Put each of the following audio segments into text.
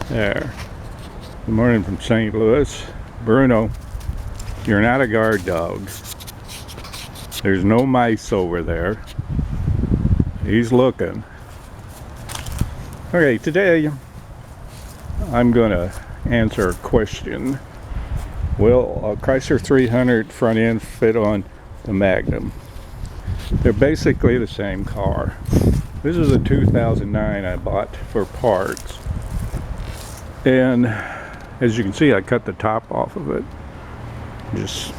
There. Good morning from St. Louis. Bruno, you're not a guard dog. There's no mice over there. He's looking. Okay, today I'm gonna answer a question. Will a Chrysler 300 front end fit on the Magnum? They're basically the same car. This is a 2009 I bought for parts. And as you can see, I cut the top off of it. Just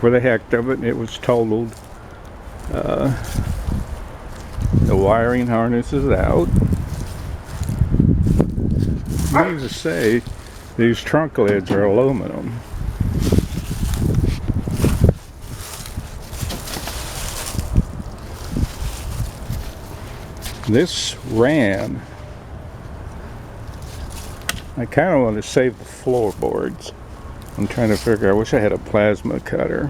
for the heck of it, it was totaled. The wiring harness is out. Needless to say, these trunk lids are aluminum. This ran. I kind of want to save the floorboards. I'm trying to figure, I wish I had a plasma cutter.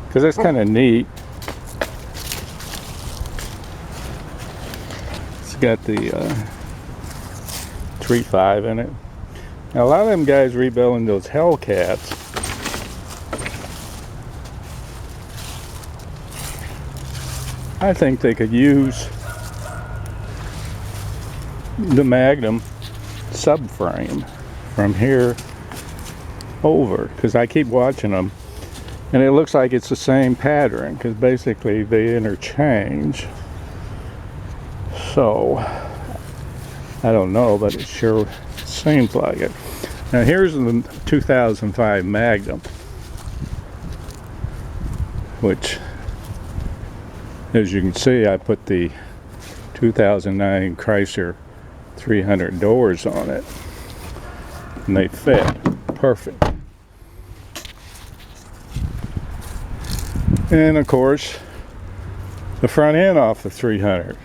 Because that's kind of neat. It's got the 3.5 in it. Now a lot of them guys rebuilding those Hellcats, I think they could use the Magnum subframe from here over, because I keep watching them and it looks like it's the same pattern, because basically they interchange. So I don't know, but it sure seems like it. Now here's the 2005 Magnum, which, as you can see, I put the 2009 Chrysler 300 doors on it, and they fit perfect. And of course, the front end off the 300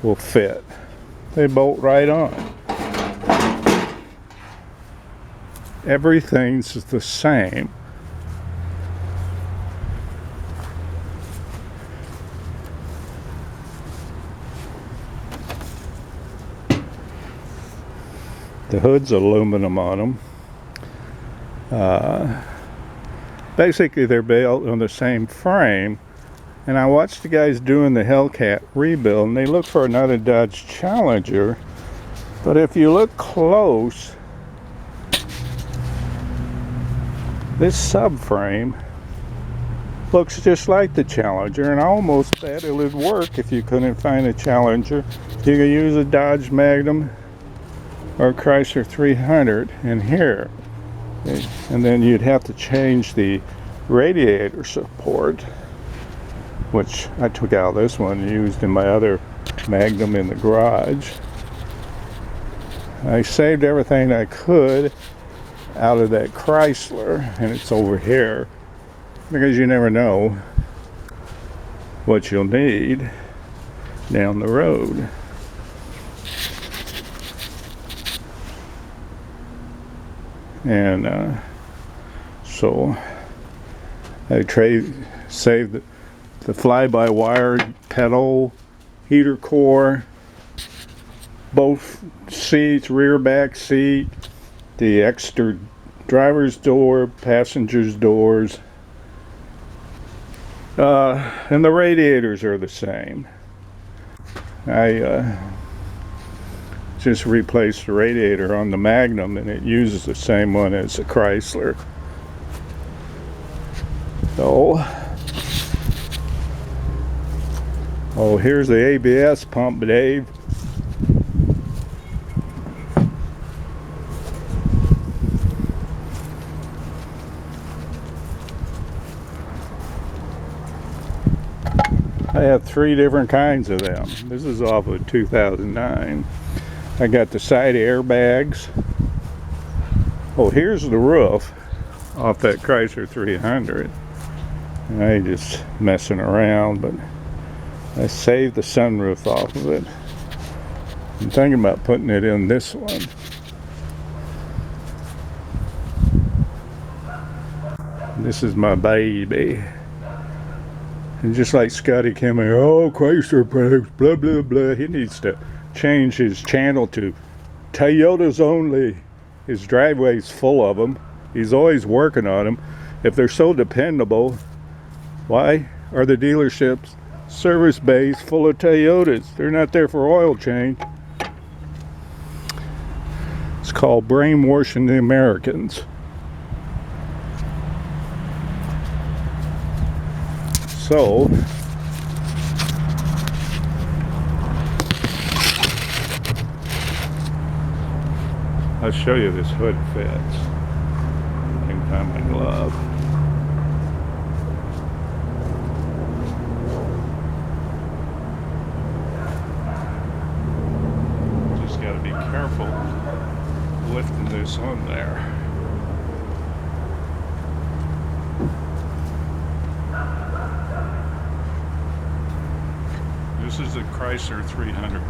will fit. They bolt right on. Everything's the same. The hood's aluminum on them. Basically, they're built on the same frame. And I watched the guys doing the Hellcat rebuild, and they look for another Dodge Challenger. But if you look close, this subframe looks just like the Challenger, and I almost bet it would work if you couldn't find a Challenger. You could use a Dodge Magnum or Chrysler 300 in here, and then you'd have to change the radiator support, which I took out this one and used in my other Magnum in the garage. I saved everything I could out of that Chrysler, and it's over here, because you never know what you'll need down the road. And so I saved the fly-by-wire pedal, heater core, both seats, rear back seat, the extra driver's door, passenger's doors, and the radiators are the same. I just replaced the radiator on the Magnum, and it uses the same one as the Chrysler. So, oh, here's the ABS pump, Dave. I have 3 different kinds of them. This is off of 2009. I got the side airbags. Oh, here's the roof off that Chrysler 300. I ain't just messing around, but I saved the sunroof off of it. I'm thinking about putting it in this one. This is my baby. And just like Scotty came here, oh, Chrysler products, blah, blah, blah. He needs to change his channel to Toyotas only. His driveway's full of them. He's always working on them. If they're so dependable, why are the dealerships service bays full of Toyotas? They're not there for oil change. It's called brainwashing the Americans. So I'll show you this hood fits. I can find my glove. Just got to be careful lifting this on there. This is the Chrysler 300.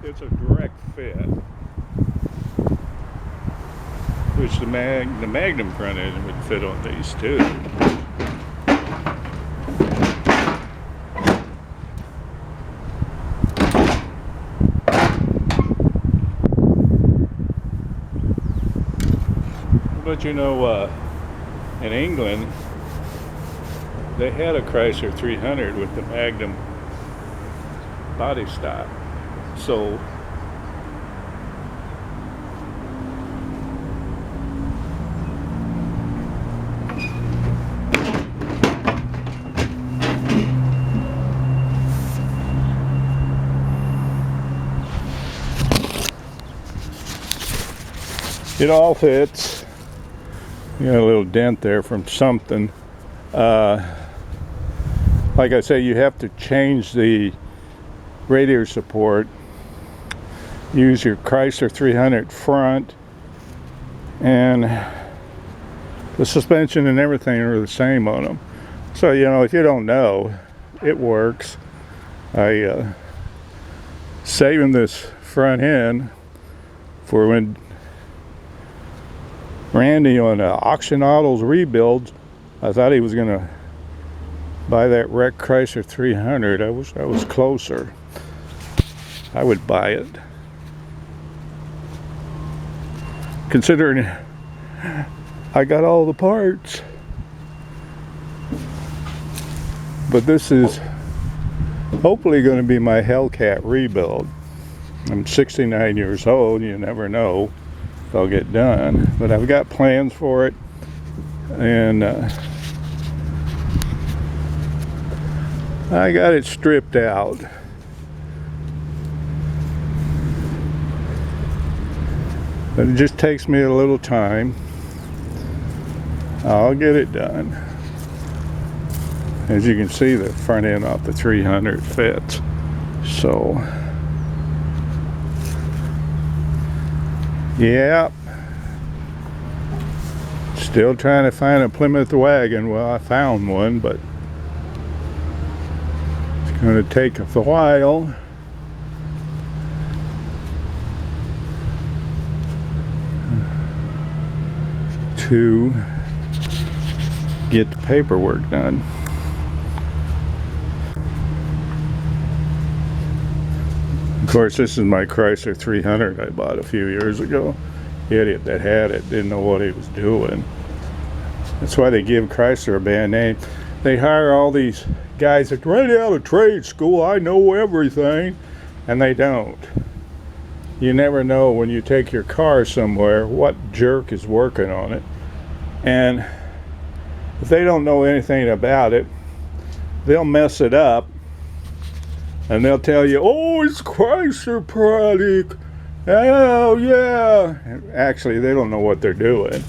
It's a direct fit, which the Magnum front end would fit on these too. But you know, in England, they had a Chrysler 300 with the Magnum body style. So it all fits. You got a little dent there from something. Like I say, you have to change the radiator support. Use your Chrysler 300 front, and the suspension and everything are the same on them. So you know, if you don't know, it works. I saving this front end for when Randy on Auction Autos rebuilds. I thought he was gonna buy that wrecked Chrysler 300. I wish I was closer. I would buy it, considering I got all the parts. But this is hopefully going to be my Hellcat rebuild. I'm 69 years old. You never know if I'll get done, but I've got plans for it, and I got it stripped out. But it just takes me a little time. I'll get it done. As you can see, the front end off the 300 fits. So, yeah. Still trying to find a Plymouth wagon. Well, I found one, but it's going to take a while. To get the paperwork done. Of course, this is my Chrysler 300 I bought a few years ago. The idiot that had it didn't know what he was doing. That's why they give Chrysler a bad name. They hire all these guys that right out of trade school, I know everything, and they don't. You never know when you take your car somewhere what jerk is working on it. And if they don't know anything about it, they'll mess it up, and they'll tell you, oh, it's Chrysler product. Oh, yeah. And actually, they don't know what they're doing.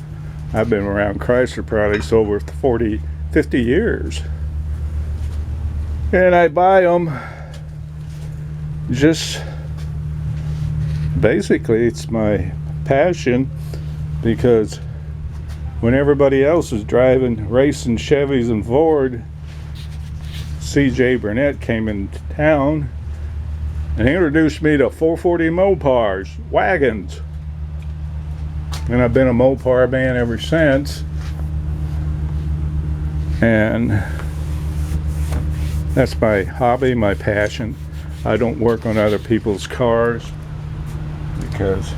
I've been around Chrysler products over 50 years. And I buy them just, basically it's my passion, because when everybody else is driving, racing Chevys and Ford, C.J. Burnett came into town and introduced me to 440 Mopars, wagons. And I've been a Mopar man ever since. And that's my hobby, my passion. I don't work on other people's cars because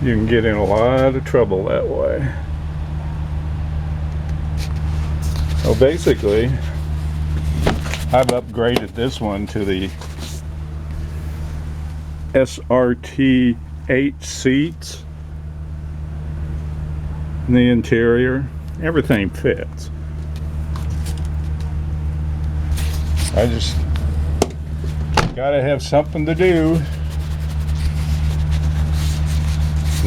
you can get in a lot of trouble that way. So basically, I've upgraded this one to the SRT 8 seats. In the interior, everything fits. I just gotta have something to do.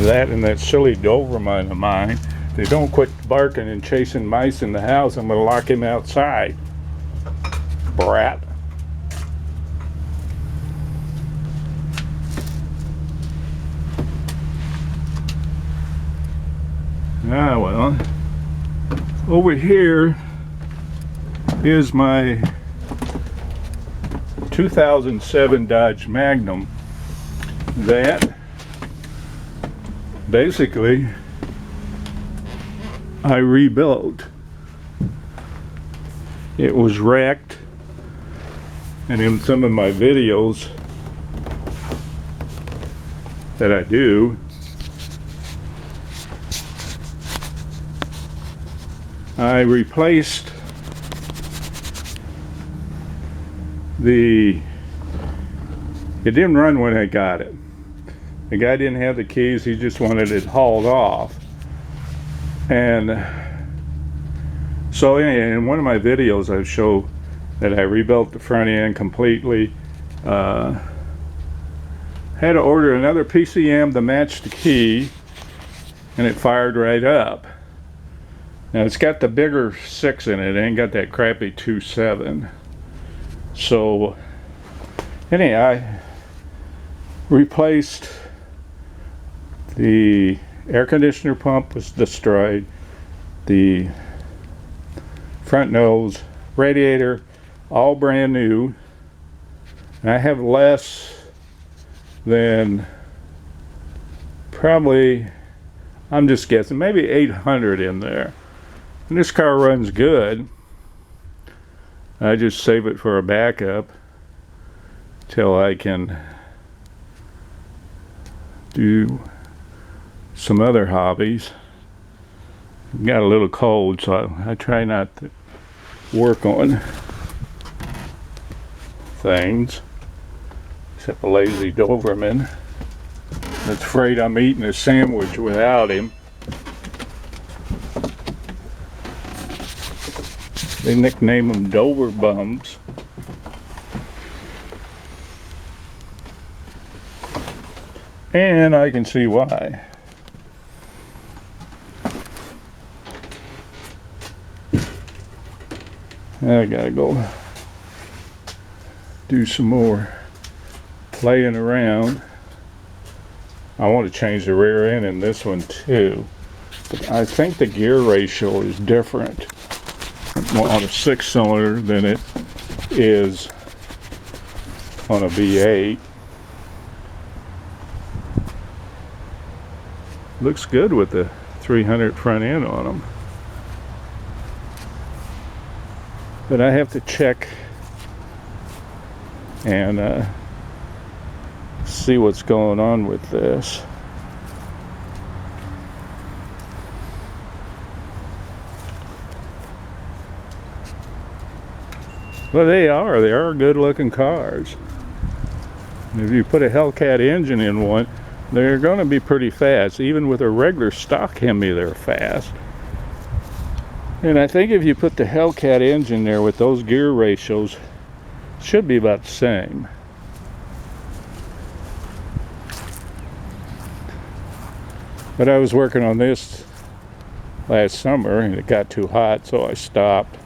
That and that silly Doberman of mine. If they don't quit barking and chasing mice in the house, I'm gonna lock him outside. Brat. Ah, well, over here is my 2007 Dodge Magnum that basically I rebuilt. It was wrecked, and in some of my videos that I do, I replaced it didn't run when I got it. The guy didn't have the keys, he just wanted it hauled off. And so anyway, in one of my videos I show that I rebuilt the front end completely. Had to order another PCM to match the key, and it fired right up. Now it's got the bigger 6 in it, ain't got that crappy 2.7. So anyway, I replaced the air conditioner pump, was destroyed, the front nose, radiator, all brand new. And I have less than probably, I'm just guessing, maybe 800 in there. And this car runs good. I just save it for a backup till I can do some other hobbies. Got a little cold, so I try not to work on things except a lazy Doberman that's afraid I'm eating a sandwich without him. They nickname them Dover Bums. And I can see why. I gotta go do some more playing around. I want to change the rear end in this one too. But I think the gear ratio is different on a 6-cylinder than it is on a V8. Looks good with the 300 front end on them. But I have to check and see what's going on with this. Well, they are good looking cars. If you put a Hellcat engine in one, they're going to be pretty fast. Even with a regular stock Hemi, they're fast. And I think if you put the Hellcat engine there with those gear ratios, it should be about the same. But I was working on this last summer, and it got too hot, so I stopped.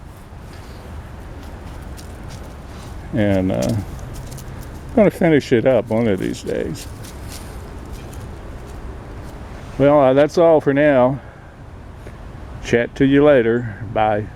And I'm going to finish it up one of these days. Well, that's all for now. Chat to you later. Bye.